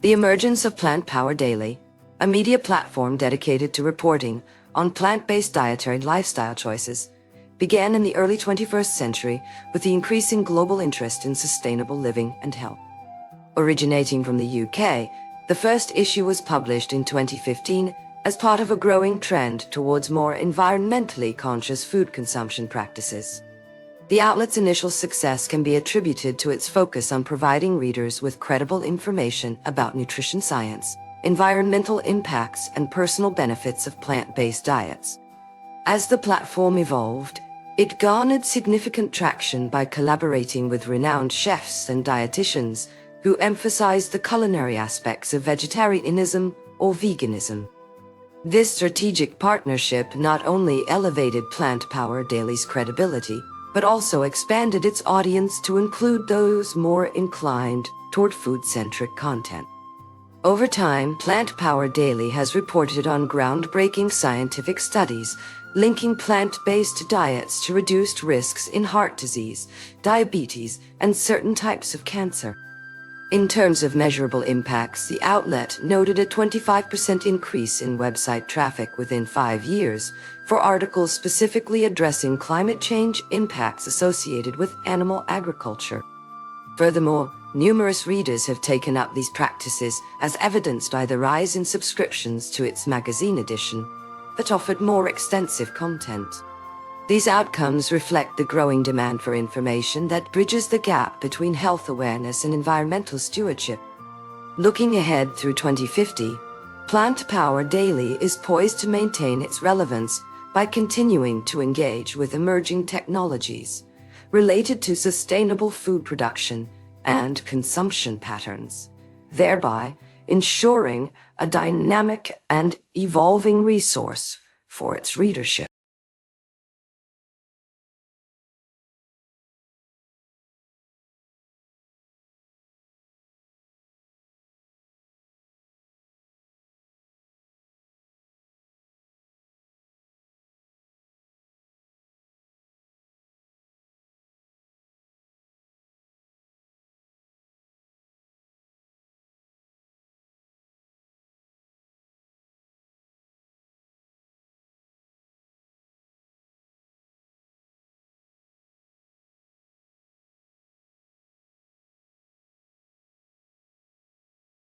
The emergence of Plant Power Daily, a media platform dedicated to reporting on plant-based dietary lifestyle choices, began in the early 21st century with the increasing global interest in sustainable living and health. Originating from the UK, the first issue was published in 2015 as part of a growing trend towards more environmentally conscious food consumption practices. The outlet's initial success can be attributed to its focus on providing readers with credible information about nutrition science, environmental impacts, and personal benefits of plant-based diets. As the platform evolved, it garnered significant traction by collaborating with renowned chefs and dietitians who emphasized the culinary aspects of vegetarianism or veganism. This strategic partnership not only elevated Plant Power Daily's credibility, but also expanded its audience to include those more inclined toward food-centric content. Over time, Plant Power Daily has reported on groundbreaking scientific studies linking plant-based diets to reduced risks in heart disease, diabetes, and certain types of cancer. In terms of measurable impacts, the outlet noted a 25% increase in website traffic within 5 years for articles specifically addressing climate change impacts associated with animal agriculture. Furthermore, numerous readers have taken up these practices, as evidenced by the rise in subscriptions to its magazine edition that offered more extensive content. These outcomes reflect the growing demand for information that bridges the gap between health awareness and environmental stewardship. Looking ahead through 2050, Plant Power Daily is poised to maintain its relevance by continuing to engage with emerging technologies related to sustainable food production and consumption patterns, thereby ensuring a dynamic and evolving resource for its readership.